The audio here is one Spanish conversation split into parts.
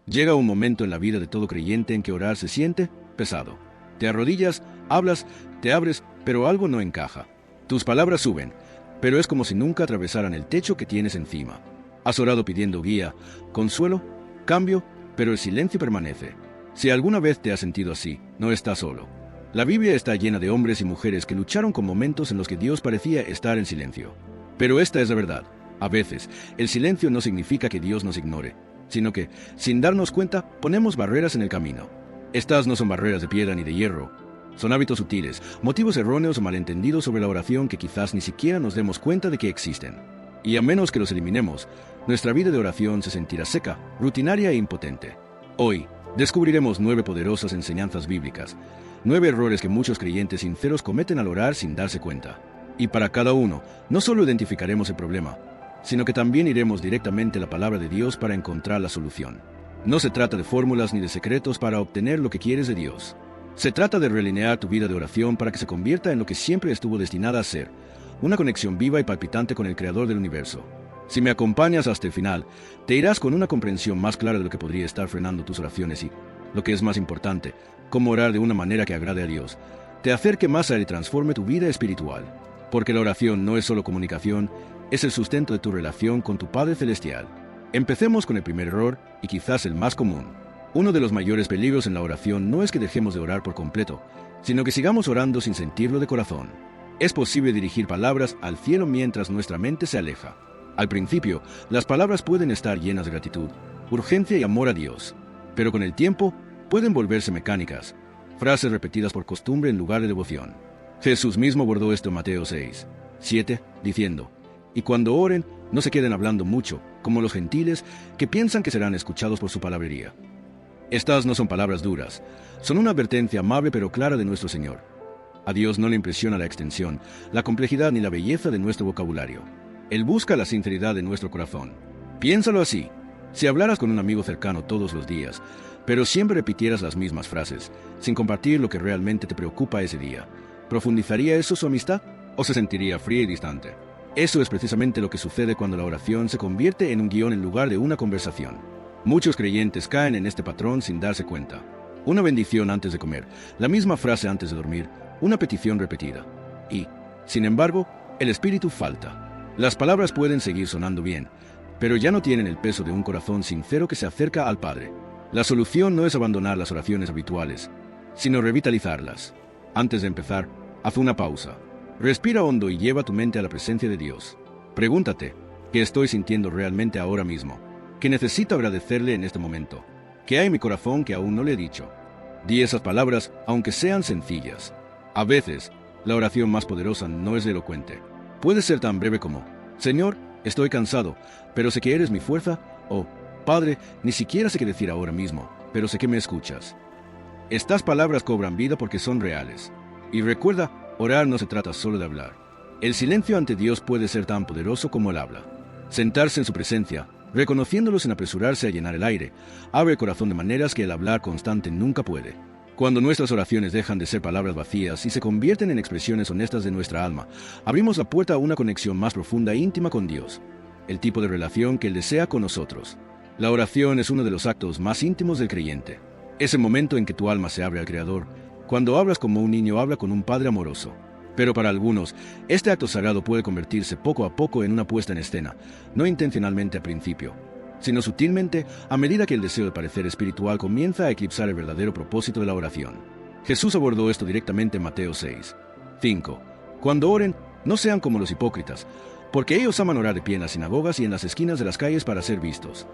Llega un momento en la vida de todo creyente en que orar se siente pesado. Te arrodillas, hablas, te abres, pero algo no encaja. Tus palabras suben, pero es como si nunca atravesaran el techo que tienes encima. Has orado pidiendo guía, consuelo, cambio, pero el silencio permanece. Si alguna vez te has sentido así, no estás solo. La Biblia está llena de hombres y mujeres que lucharon con momentos en los que Dios parecía estar en silencio. Pero esta es la verdad. A veces, el silencio no significa que Dios nos ignore, sino que, sin darnos cuenta, ponemos barreras en el camino. Estas no son barreras de piedra ni de hierro. Son hábitos sutiles, motivos erróneos o malentendidos sobre la oración que quizás ni siquiera nos demos cuenta de que existen. Y a menos que los eliminemos, nuestra vida de oración se sentirá seca, rutinaria e impotente. Hoy, descubriremos 9 poderosas enseñanzas bíblicas, 9 errores que muchos creyentes sinceros cometen al orar sin darse cuenta. Y para cada uno, no solo identificaremos el problema, sino que también iremos directamente a la palabra de Dios para encontrar la solución. No se trata de fórmulas ni de secretos para obtener lo que quieres de Dios. Se trata de realinear tu vida de oración para que se convierta en lo que siempre estuvo destinada a ser, una conexión viva y palpitante con el Creador del universo. Si me acompañas hasta el final, te irás con una comprensión más clara de lo que podría estar frenando tus oraciones y, lo que es más importante, cómo orar de una manera que agrade a Dios, te acerque más a Él y transforme tu vida espiritual. Porque la oración no es solo comunicación, es el sustento de tu relación con tu Padre Celestial. Empecemos con el primer error, y quizás el más común. Uno de los mayores peligros en la oración no es que dejemos de orar por completo, sino que sigamos orando sin sentirlo de corazón. Es posible dirigir palabras al cielo mientras nuestra mente se aleja. Al principio, las palabras pueden estar llenas de gratitud, urgencia y amor a Dios, pero con el tiempo pueden volverse mecánicas, frases repetidas por costumbre en lugar de devoción. Jesús mismo abordó esto en Mateo 6:7, diciendo: "Y cuando oren, no se queden hablando mucho, como los gentiles, que piensan que serán escuchados por su palabrería". Estas no son palabras duras, son una advertencia amable pero clara de nuestro Señor. A Dios no le impresiona la extensión, la complejidad ni la belleza de nuestro vocabulario. Él busca la sinceridad de nuestro corazón. Piénsalo así: si hablaras con un amigo cercano todos los días, pero siempre repitieras las mismas frases, sin compartir lo que realmente te preocupa ese día, ¿profundizaría eso su amistad o se sentiría fría y distante? Eso es precisamente lo que sucede cuando la oración se convierte en un guión en lugar de una conversación. Muchos creyentes caen en este patrón sin darse cuenta. Una bendición antes de comer, la misma frase antes de dormir, una petición repetida. Y, sin embargo, el espíritu falta. Las palabras pueden seguir sonando bien, pero ya no tienen el peso de un corazón sincero que se acerca al Padre. La solución no es abandonar las oraciones habituales, sino revitalizarlas. Antes de empezar, haz una pausa. Respira hondo y lleva tu mente a la presencia de Dios. Pregúntate: ¿qué estoy sintiendo realmente ahora mismo? ¿Qué necesito agradecerle en este momento? ¿Qué hay en mi corazón que aún no le he dicho? Di esas palabras, aunque sean sencillas. A veces, la oración más poderosa no es elocuente. Puede ser tan breve como: Señor, estoy cansado, pero sé que eres mi fuerza, o Padre, ni siquiera sé qué decir ahora mismo, pero sé que me escuchas. Estas palabras cobran vida porque son reales. Y recuerda, orar no se trata solo de hablar. El silencio ante Dios puede ser tan poderoso como el habla. Sentarse en su presencia, reconociéndolo sin apresurarse a llenar el aire, abre el corazón de maneras que el hablar constante nunca puede. Cuando nuestras oraciones dejan de ser palabras vacías y se convierten en expresiones honestas de nuestra alma, abrimos la puerta a una conexión más profunda e íntima con Dios, el tipo de relación que Él desea con nosotros. La oración es uno de los actos más íntimos del creyente. Es el momento en que tu alma se abre al Creador, cuando hablas como un niño habla con un padre amoroso. Pero para algunos, este acto sagrado puede convertirse poco a poco en una puesta en escena, no intencionalmente al principio, sino sutilmente a medida que el deseo de parecer espiritual comienza a eclipsar el verdadero propósito de la oración. Jesús abordó esto directamente en Mateo 6:5. Cuando oren, no sean como los hipócritas, porque ellos aman orar de pie en las sinagogas y en las esquinas de las calles para ser vistos.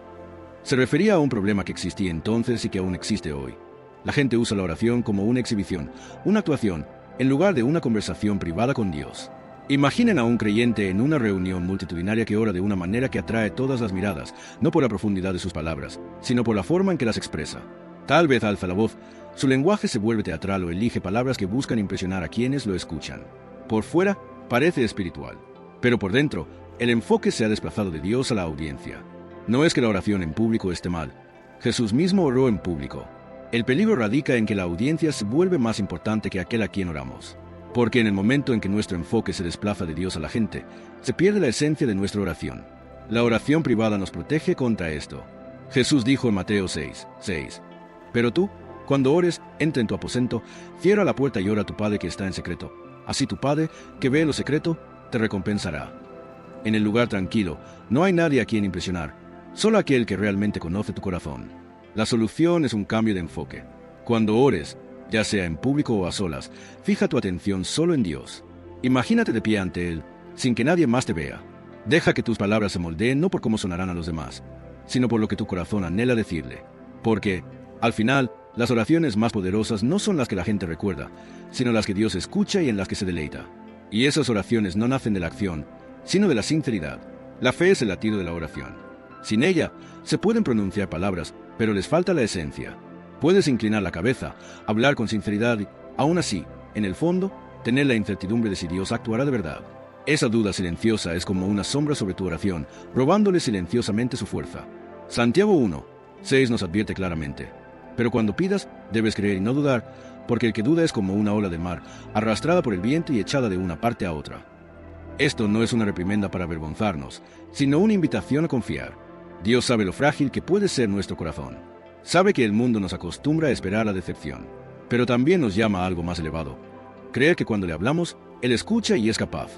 Se refería a un problema que existía entonces y que aún existe hoy. La gente usa la oración como una exhibición, una actuación, en lugar de una conversación privada con Dios. Imaginen a un creyente en una reunión multitudinaria que ora de una manera que atrae todas las miradas, no por la profundidad de sus palabras, sino por la forma en que las expresa. Tal vez alza la voz, su lenguaje se vuelve teatral o elige palabras que buscan impresionar a quienes lo escuchan. Por fuera, parece espiritual, pero por dentro, el enfoque se ha desplazado de Dios a la audiencia. No es que la oración en público esté mal. Jesús mismo oró en público. El peligro radica en que la audiencia se vuelve más importante que aquel a quien oramos. Porque en el momento en que nuestro enfoque se desplaza de Dios a la gente, se pierde la esencia de nuestra oración. La oración privada nos protege contra esto. Jesús dijo en Mateo 6:6, pero tú, cuando ores, entra en tu aposento, cierra la puerta y ora a tu Padre que está en secreto. Así tu Padre, que ve en lo secreto, te recompensará. En el lugar tranquilo, no hay nadie a quien impresionar, solo aquel que realmente conoce tu corazón. La solución es un cambio de enfoque. Cuando ores, ya sea en público o a solas, fija tu atención solo en Dios. Imagínate de pie ante Él, sin que nadie más te vea. Deja que tus palabras se moldeen no por cómo sonarán a los demás, sino por lo que tu corazón anhela decirle. Porque, al final, las oraciones más poderosas no son las que la gente recuerda, sino las que Dios escucha y en las que se deleita. Y esas oraciones no nacen de la acción, sino de la sinceridad. La fe es el latido de la oración. Sin ella, se pueden pronunciar palabras, pero les falta la esencia. Puedes inclinar la cabeza, hablar con sinceridad y, aún así, en el fondo, tener la incertidumbre de si Dios actuará de verdad. Esa duda silenciosa es como una sombra sobre tu oración, robándole silenciosamente su fuerza. Santiago 1:6 nos advierte claramente. Pero cuando pidas, debes creer y no dudar, porque el que duda es como una ola de mar, arrastrada por el viento y echada de una parte a otra. Esto no es una reprimenda para avergonzarnos, sino una invitación a confiar. Dios sabe lo frágil que puede ser nuestro corazón. Sabe que el mundo nos acostumbra a esperar la decepción, pero también nos llama a algo más elevado. Creer que cuando le hablamos, Él escucha y es capaz.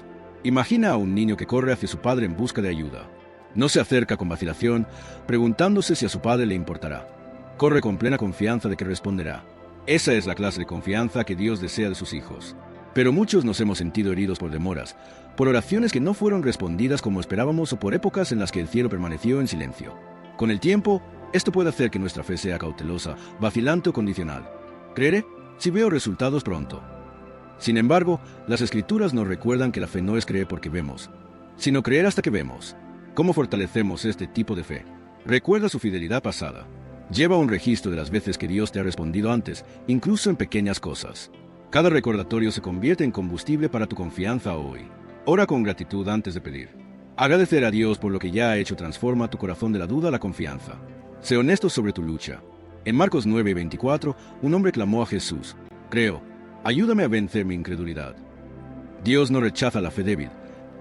Imagina a un niño que corre hacia su padre en busca de ayuda. No se acerca con vacilación, preguntándose si a su padre le importará. Corre con plena confianza de que responderá. Esa es la clase de confianza que Dios desea de sus hijos. Pero muchos nos hemos sentido heridos por demoras, por oraciones que no fueron respondidas como esperábamos o por épocas en las que el cielo permaneció en silencio. Con el tiempo, esto puede hacer que nuestra fe sea cautelosa, vacilante o condicional. Creeré si veo resultados pronto. Sin embargo, las Escrituras nos recuerdan que la fe no es creer porque vemos, sino creer hasta que vemos. ¿Cómo fortalecemos este tipo de fe? Recuerda su fidelidad pasada. Lleva un registro de las veces que Dios te ha respondido antes, incluso en pequeñas cosas. Cada recordatorio se convierte en combustible para tu confianza hoy. Ora con gratitud antes de pedir. Agradecer a Dios por lo que ya ha hecho transforma tu corazón de la duda a la confianza. Sé honesto sobre tu lucha. En Marcos 9:24, un hombre clamó a Jesús: Creo, ayúdame a vencer mi incredulidad. Dios no rechaza la fe débil,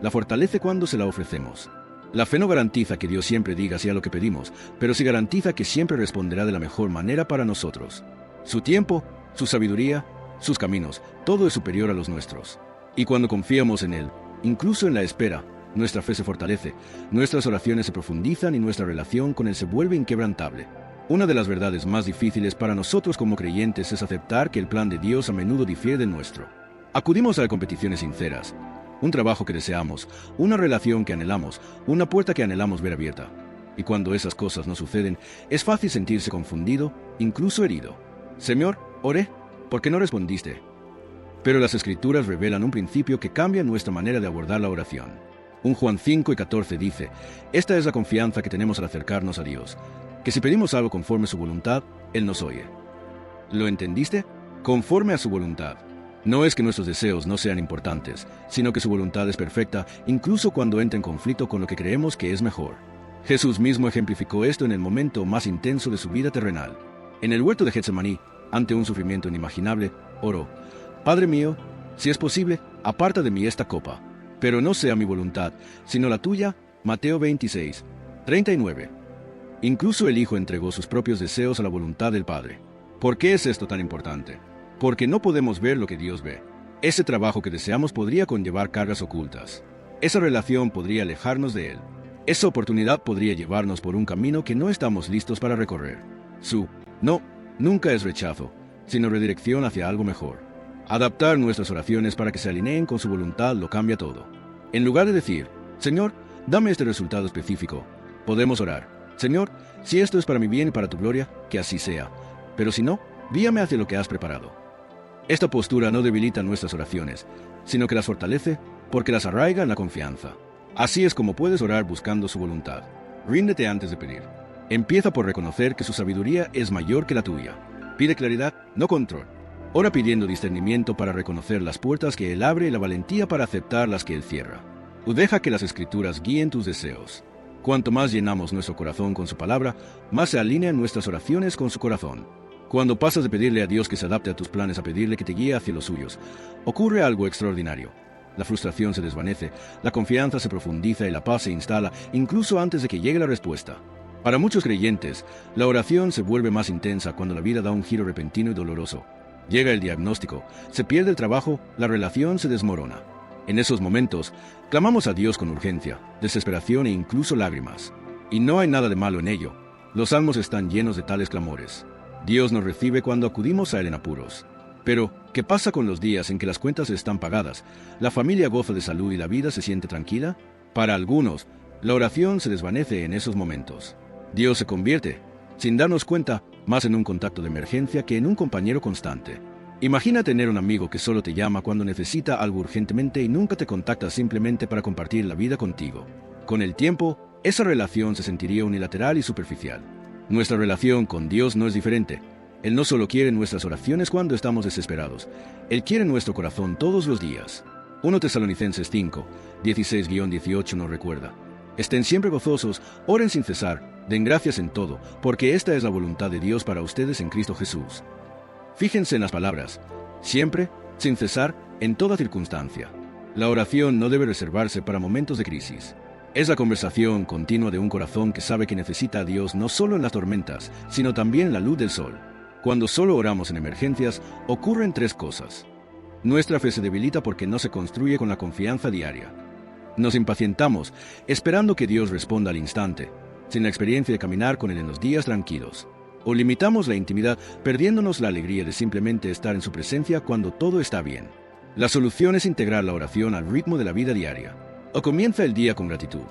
la fortalece cuando se la ofrecemos. La fe no garantiza que Dios siempre diga sí a lo que pedimos, pero sí garantiza que siempre responderá de la mejor manera para nosotros. Su tiempo, su sabiduría, sus caminos, todo es superior a los nuestros. Y cuando confiamos en Él, incluso en la espera, nuestra fe se fortalece, nuestras oraciones se profundizan y nuestra relación con Él se vuelve inquebrantable. Una de las verdades más difíciles para nosotros como creyentes es aceptar que el plan de Dios a menudo difiere del nuestro. Acudimos a competiciones sinceras, un trabajo que deseamos, una relación que anhelamos, una puerta que anhelamos ver abierta. Y cuando esas cosas no suceden, es fácil sentirse confundido, incluso herido. Señor, oré, ¿por qué no respondiste? Pero las Escrituras revelan un principio que cambia nuestra manera de abordar la oración. 1 Juan 5:14 dice: Esta es la confianza que tenemos al acercarnos a Dios, que si pedimos algo conforme a su voluntad, Él nos oye. ¿Lo entendiste? Conforme a su voluntad. No es que nuestros deseos no sean importantes, sino que su voluntad es perfecta, incluso cuando entra en conflicto con lo que creemos que es mejor. Jesús mismo ejemplificó esto en el momento más intenso de su vida terrenal. En el huerto de Getsemaní, ante un sufrimiento inimaginable, oró: Padre mío, si es posible, aparta de mí esta copa, pero no sea mi voluntad, sino la tuya. Mateo 26:39. Incluso el Hijo entregó sus propios deseos a la voluntad del Padre. ¿Por qué es esto tan importante? Porque no podemos ver lo que Dios ve. Ese trabajo que deseamos podría conllevar cargas ocultas. Esa relación podría alejarnos de Él. Esa oportunidad podría llevarnos por un camino que no estamos listos para recorrer. No nunca es rechazo, sino redirección hacia algo mejor. Adaptar nuestras oraciones para que se alineen con su voluntad lo cambia todo. En lugar de decir: Señor, dame este resultado específico, podemos orar: Señor, si esto es para mi bien y para tu gloria, que así sea. Pero si no, guíame hacia lo que has preparado. Esta postura no debilita nuestras oraciones, sino que las fortalece porque las arraiga en la confianza. Así es como puedes orar buscando su voluntad. Ríndete antes de pedir. Empieza por reconocer que su sabiduría es mayor que la tuya. Pide claridad, no control. Ora pidiendo discernimiento para reconocer las puertas que Él abre y la valentía para aceptar las que Él cierra. Deja que las Escrituras guíen tus deseos. Cuanto más llenamos nuestro corazón con su palabra, más se alinean nuestras oraciones con su corazón. Cuando pasas de pedirle a Dios que se adapte a tus planes a pedirle que te guíe hacia los suyos, ocurre algo extraordinario. La frustración se desvanece, la confianza se profundiza y la paz se instala incluso antes de que llegue la respuesta. Para muchos creyentes, la oración se vuelve más intensa cuando la vida da un giro repentino y doloroso. Llega el diagnóstico, se pierde el trabajo, la relación se desmorona. En esos momentos, clamamos a Dios con urgencia, desesperación e incluso lágrimas. Y no hay nada de malo en ello. Los salmos están llenos de tales clamores. Dios nos recibe cuando acudimos a Él en apuros. Pero, ¿qué pasa con los días en que las cuentas están pagadas, la familia goza de salud y la vida se siente tranquila? Para algunos, la oración se desvanece en esos momentos. Dios se convierte, sin darnos cuenta, más en un contacto de emergencia que en un compañero constante. Imagina tener un amigo que solo te llama cuando necesita algo urgentemente y nunca te contacta simplemente para compartir la vida contigo. Con el tiempo, esa relación se sentiría unilateral y superficial. Nuestra relación con Dios no es diferente. Él no solo quiere nuestras oraciones cuando estamos desesperados, Él quiere nuestro corazón todos los días. 1 Tesalonicenses 5, 16-18 nos recuerda: estén siempre gozosos, oren sin cesar, den gracias en todo, porque esta es la voluntad de Dios para ustedes en Cristo Jesús. Fíjense en las palabras: siempre, sin cesar, en toda circunstancia. La oración no debe reservarse para momentos de crisis. Es la conversación continua de un corazón que sabe que necesita a Dios no solo en las tormentas, sino también en la luz del sol. Cuando solo oramos en emergencias, ocurren tres cosas. Nuestra fe se debilita porque no se construye con la confianza diaria. Nos impacientamos, esperando que Dios responda al instante, sin la experiencia de caminar con Él en los días tranquilos. O limitamos la intimidad, perdiéndonos la alegría de simplemente estar en su presencia cuando todo está bien. La solución es integrar la oración al ritmo de la vida diaria. O comienza el día con gratitud.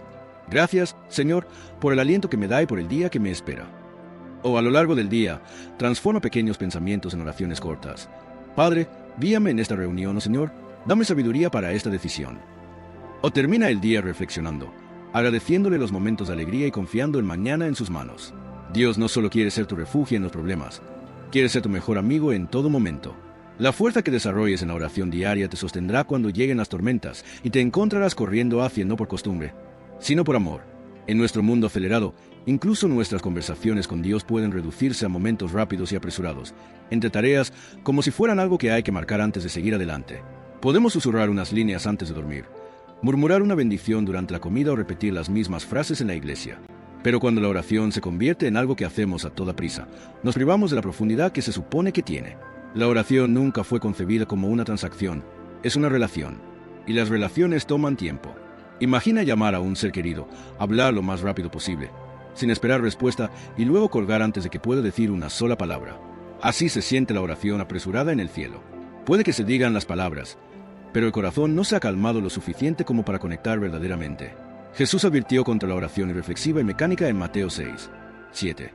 Gracias, Señor, por el aliento que me da y por el día que me espera. O a lo largo del día, transforma pequeños pensamientos en oraciones cortas. Padre, guíame en esta reunión, oh Señor, dame sabiduría para esta decisión. O termina el día reflexionando, agradeciéndole los momentos de alegría y confiando el mañana en sus manos. Dios no solo quiere ser tu refugio en los problemas, quiere ser tu mejor amigo en todo momento. La fuerza que desarrolles en la oración diaria te sostendrá cuando lleguen las tormentas y te encontrarás corriendo hacia no por costumbre, sino por amor. En nuestro mundo acelerado, incluso nuestras conversaciones con Dios pueden reducirse a momentos rápidos y apresurados, entre tareas como si fueran algo que hay que marcar antes de seguir adelante. Podemos susurrar unas líneas antes de dormir, murmurar una bendición durante la comida o repetir las mismas frases en la iglesia. Pero cuando la oración se convierte en algo que hacemos a toda prisa, nos privamos de la profundidad que se supone que tiene. La oración nunca fue concebida como una transacción, es una relación, y las relaciones toman tiempo. Imagina llamar a un ser querido, hablar lo más rápido posible, sin esperar respuesta y luego colgar antes de que pueda decir una sola palabra. Así se siente la oración apresurada en el cielo. Puede que se digan las palabras, pero el corazón no se ha calmado lo suficiente como para conectar verdaderamente. Jesús advirtió contra la oración irreflexiva y mecánica en Mateo 6, 7.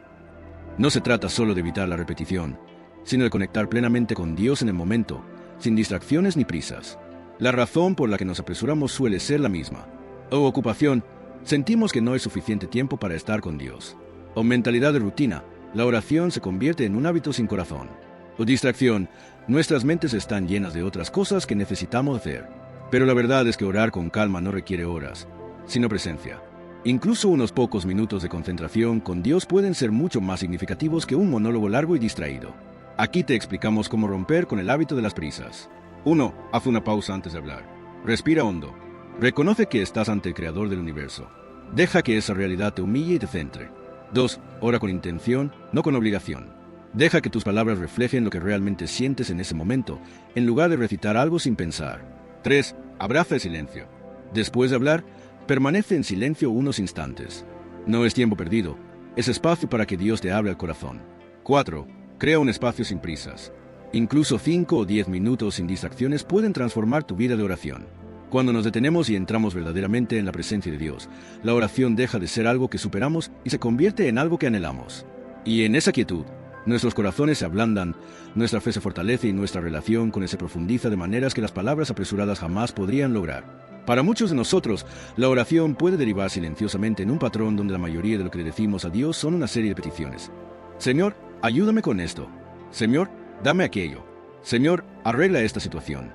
No se trata solo de evitar la repetición, sino de conectar plenamente con Dios en el momento, sin distracciones ni prisas. La razón por la que nos apresuramos suele ser la misma. O ocupación, sentimos que no hay suficiente tiempo para estar con Dios. O mentalidad de rutina, la oración se convierte en un hábito sin corazón. O distracción, nuestras mentes están llenas de otras cosas que necesitamos hacer. Pero la verdad es que orar con calma no requiere horas, sino presencia. Incluso unos pocos minutos de concentración con Dios pueden ser mucho más significativos que un monólogo largo y distraído. Aquí te explicamos cómo romper con el hábito de las prisas. 1. Haz una pausa antes de hablar. Respira hondo. Reconoce que estás ante el Creador del universo. Deja que esa realidad te humille y te centre. 2. Ora con intención, no con obligación. Deja que tus palabras reflejen lo que realmente sientes en ese momento, en lugar de recitar algo sin pensar. 3. Abraza el silencio. Después de hablar, permanece en silencio unos instantes. No es tiempo perdido, es espacio para que Dios te hable al corazón. 4. Crea un espacio sin prisas. Incluso 5 o 10 minutos sin distracciones pueden transformar tu vida de oración. Cuando nos detenemos y entramos verdaderamente en la presencia de Dios, la oración deja de ser algo que superamos y se convierte en algo que anhelamos. Y en esa quietud, nuestros corazones se ablandan, nuestra fe se fortalece y nuestra relación con Él se profundiza de maneras que las palabras apresuradas jamás podrían lograr. Para muchos de nosotros, la oración puede derivar silenciosamente en un patrón donde la mayoría de lo que le decimos a Dios son una serie de peticiones. Señor, ayúdame con esto. Señor, dame aquello. Señor, arregla esta situación.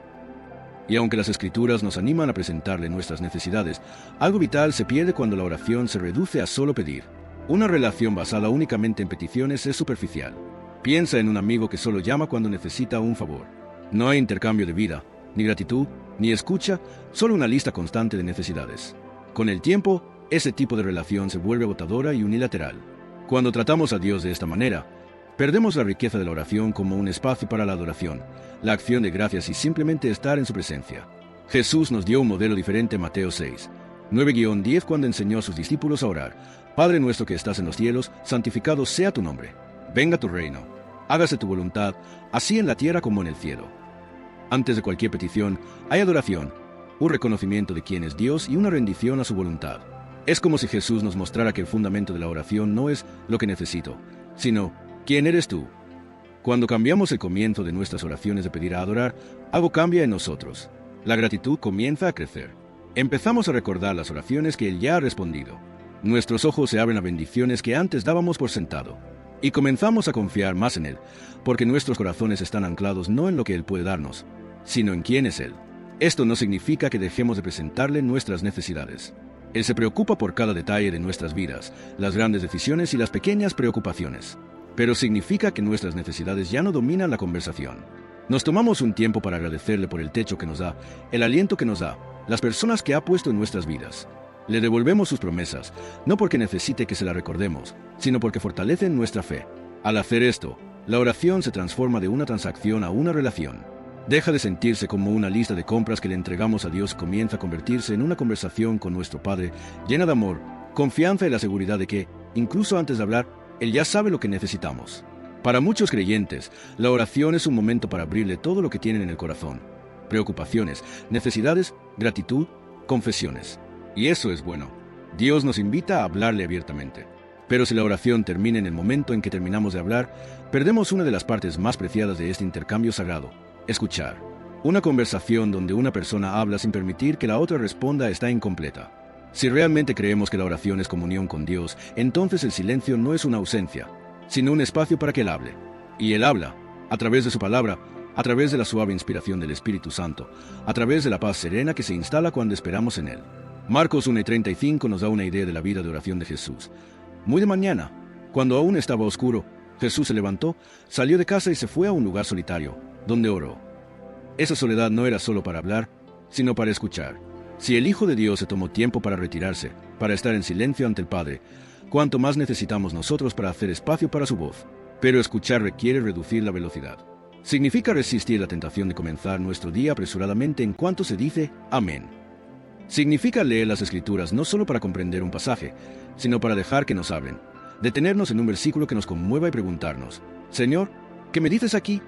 Y aunque las Escrituras nos animan a presentarle nuestras necesidades, algo vital se pierde cuando la oración se reduce a solo pedir. Una relación basada únicamente en peticiones es superficial. Piensa en un amigo que solo llama cuando necesita un favor. No hay intercambio de vida, ni gratitud, ni escucha, solo una lista constante de necesidades. Con el tiempo, ese tipo de relación se vuelve agotadora y unilateral. Cuando tratamos a Dios de esta manera, perdemos la riqueza de la oración como un espacio para la adoración, la acción de gracias y simplemente estar en su presencia. Jesús nos dio un modelo diferente en Mateo 6, 9-10 cuando enseñó a sus discípulos a orar: Padre nuestro que estás en los cielos, santificado sea tu nombre. Venga tu reino. Hágase tu voluntad, así en la tierra como en el cielo. Antes de cualquier petición, hay adoración, un reconocimiento de quién es Dios y una rendición a su voluntad. Es como si Jesús nos mostrara que el fundamento de la oración no es lo que necesito, sino quién eres tú. Cuando cambiamos el comienzo de nuestras oraciones de pedir a adorar, algo cambia en nosotros. La gratitud comienza a crecer. Empezamos a recordar las oraciones que Él ya ha respondido. Nuestros ojos se abren a bendiciones que antes dábamos por sentado. Y comenzamos a confiar más en Él, porque nuestros corazones están anclados no en lo que Él puede darnos, sino en quién es Él. Esto no significa que dejemos de presentarle nuestras necesidades. Él se preocupa por cada detalle de nuestras vidas, las grandes decisiones y las pequeñas preocupaciones. Pero significa que nuestras necesidades ya no dominan la conversación. Nos tomamos un tiempo para agradecerle por el techo que nos da, el aliento que nos da, las personas que ha puesto en nuestras vidas. Le devolvemos sus promesas, no porque necesite que se la recordemos, sino porque fortalecen nuestra fe. Al hacer esto, la oración se transforma de una transacción a una relación. Deja de sentirse como una lista de compras que le entregamos a Dios y comienza a convertirse en una conversación con nuestro Padre, llena de amor, confianza y la seguridad de que, incluso antes de hablar, Él ya sabe lo que necesitamos. Para muchos creyentes, la oración es un momento para abrirle todo lo que tienen en el corazón: preocupaciones, necesidades, gratitud, confesiones. Y eso es bueno. Dios nos invita a hablarle abiertamente. Pero si la oración termina en el momento en que terminamos de hablar, perdemos una de las partes más preciadas de este intercambio sagrado: escuchar. Una conversación donde una persona habla sin permitir que la otra responda está incompleta. Si realmente creemos que la oración es comunión con Dios, entonces el silencio no es una ausencia, sino un espacio para que Él hable. Y Él habla, a través de su palabra, a través de la suave inspiración del Espíritu Santo, a través de la paz serena que se instala cuando esperamos en Él. Marcos 1:35 nos da una idea de la vida de oración de Jesús. Muy de mañana, cuando aún estaba oscuro, Jesús se levantó, salió de casa y se fue a un lugar solitario, donde oró. Esa soledad no era solo para hablar, sino para escuchar. Si el Hijo de Dios se tomó tiempo para retirarse, para estar en silencio ante el Padre, ¿cuánto más necesitamos nosotros para hacer espacio para su voz? Pero escuchar requiere reducir la velocidad. Significa resistir la tentación de comenzar nuestro día apresuradamente en cuanto se dice amén. Significa leer las Escrituras no solo para comprender un pasaje, sino para dejar que nos hablen. Detenernos en un versículo que nos conmueva y preguntarnos: Señor, ¿qué me dices aquí?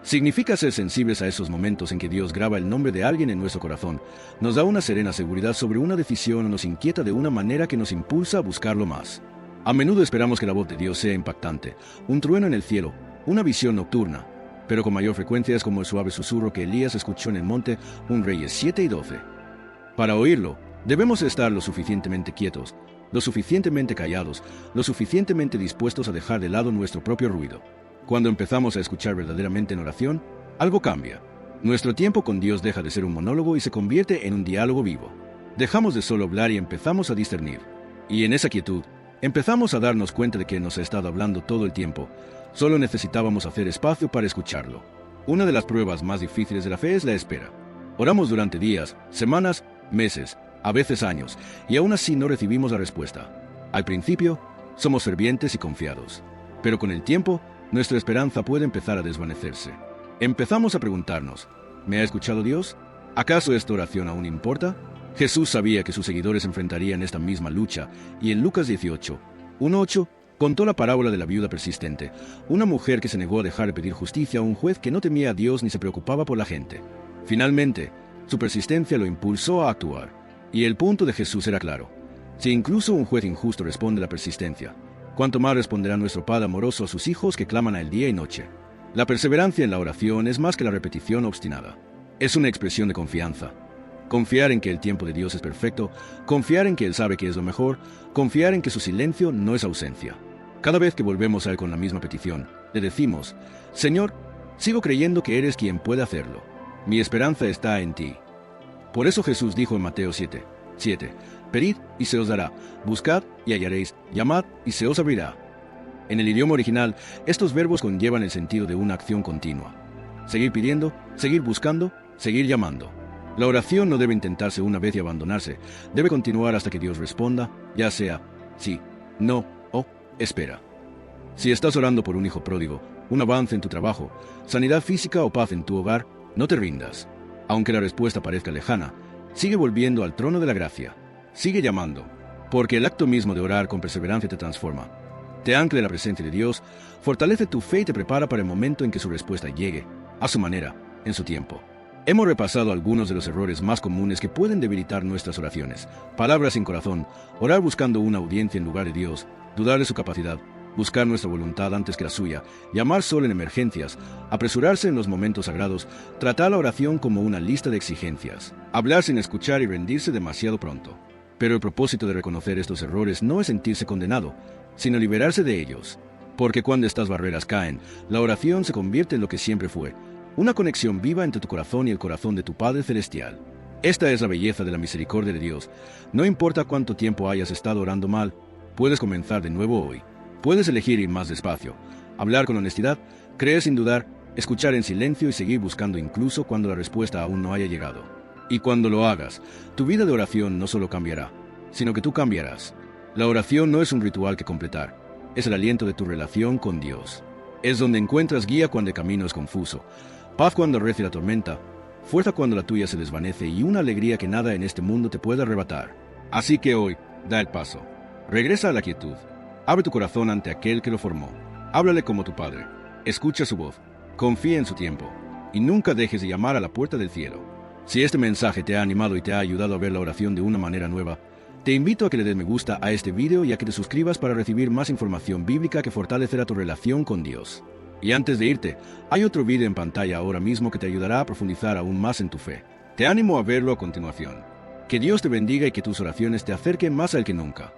Significa ser sensibles a esos momentos en que Dios graba el nombre de alguien en nuestro corazón, nos da una serena seguridad sobre una decisión o nos inquieta de una manera que nos impulsa a buscarlo más. A menudo esperamos que la voz de Dios sea impactante, un trueno en el cielo, una visión nocturna, pero con mayor frecuencia es como el suave susurro que Elías escuchó en el monte, 1 Reyes 7:12. Para oírlo, debemos estar lo suficientemente quietos, lo suficientemente callados, lo suficientemente dispuestos a dejar de lado nuestro propio ruido. Cuando empezamos a escuchar verdaderamente en oración, algo cambia. Nuestro tiempo con Dios deja de ser un monólogo y se convierte en un diálogo vivo. Dejamos de solo hablar y empezamos a discernir. Y en esa quietud, empezamos a darnos cuenta de que nos ha estado hablando todo el tiempo. Solo necesitábamos hacer espacio para escucharlo. Una de las pruebas más difíciles de la fe es la espera. Oramos durante días, semanas, meses, a veces años, y aún así no recibimos la respuesta. Al principio, somos fervientes y confiados. Pero con el tiempo, nuestra esperanza puede empezar a desvanecerse. Empezamos a preguntarnos: ¿me ha escuchado Dios? ¿Acaso esta oración aún importa? Jesús sabía que sus seguidores enfrentarían esta misma lucha, y en Lucas 18, 1:8, contó la parábola de la viuda persistente, una mujer que se negó a dejar de pedir justicia a un juez que no temía a Dios ni se preocupaba por la gente. Finalmente, su persistencia lo impulsó a actuar. Y el punto de Jesús era claro: si incluso un juez injusto responde a la persistencia, ¿cuánto más responderá nuestro Padre amoroso a sus hijos que claman a Él día y noche? La perseverancia en la oración es más que la repetición obstinada. Es una expresión de confianza. Confiar en que el tiempo de Dios es perfecto, confiar en que Él sabe que es lo mejor, confiar en que su silencio no es ausencia. Cada vez que volvemos a Él con la misma petición, le decimos: Señor, sigo creyendo que eres quien puede hacerlo. Mi esperanza está en ti. Por eso Jesús dijo en Mateo 7:7, pedid y se os dará, buscad y hallaréis, llamad y se os abrirá. En el idioma original, estos verbos conllevan el sentido de una acción continua. Seguir pidiendo, seguir buscando, seguir llamando. La oración no debe intentarse una vez y abandonarse, debe continuar hasta que Dios responda, ya sea sí, no o espera. Si estás orando por un hijo pródigo, un avance en tu trabajo, sanidad física o paz en tu hogar, no te rindas. Aunque la respuesta parezca lejana, sigue volviendo al trono de la gracia. Sigue llamando, porque el acto mismo de orar con perseverancia te transforma. Te ancla en la presencia de Dios, fortalece tu fe y te prepara para el momento en que su respuesta llegue, a su manera, en su tiempo. Hemos repasado algunos de los errores más comunes que pueden debilitar nuestras oraciones. Palabras sin corazón, orar buscando una audiencia en lugar de Dios, dudar de su capacidad, buscar nuestra voluntad antes que la suya, llamar solo en emergencias, apresurarse en los momentos sagrados, tratar la oración como una lista de exigencias, hablar sin escuchar y rendirse demasiado pronto. Pero el propósito de reconocer estos errores no es sentirse condenado, sino liberarse de ellos. Porque cuando estas barreras caen, la oración se convierte en lo que siempre fue, una conexión viva entre tu corazón y el corazón de tu Padre Celestial. Esta es la belleza de la misericordia de Dios. No importa cuánto tiempo hayas estado orando mal, puedes comenzar de nuevo hoy. Puedes elegir ir más despacio, hablar con honestidad, creer sin dudar, escuchar en silencio y seguir buscando incluso cuando la respuesta aún no haya llegado. Y cuando lo hagas, tu vida de oración no solo cambiará, sino que tú cambiarás. La oración no es un ritual que completar, es el aliento de tu relación con Dios. Es donde encuentras guía cuando el camino es confuso, paz cuando rece la tormenta, fuerza cuando la tuya se desvanece y una alegría que nada en este mundo te puede arrebatar. Así que hoy, da el paso. Regresa a la quietud. Abre tu corazón ante aquel que lo formó. Háblale como tu Padre. Escucha su voz. Confía en su tiempo. Y nunca dejes de llamar a la puerta del cielo. Si este mensaje te ha animado y te ha ayudado a ver la oración de una manera nueva, te invito a que le des me gusta a este video y a que te suscribas para recibir más información bíblica que fortalecerá tu relación con Dios. Y antes de irte, hay otro video en pantalla ahora mismo que te ayudará a profundizar aún más en tu fe. Te animo a verlo a continuación. Que Dios te bendiga y que tus oraciones te acerquen más al que nunca.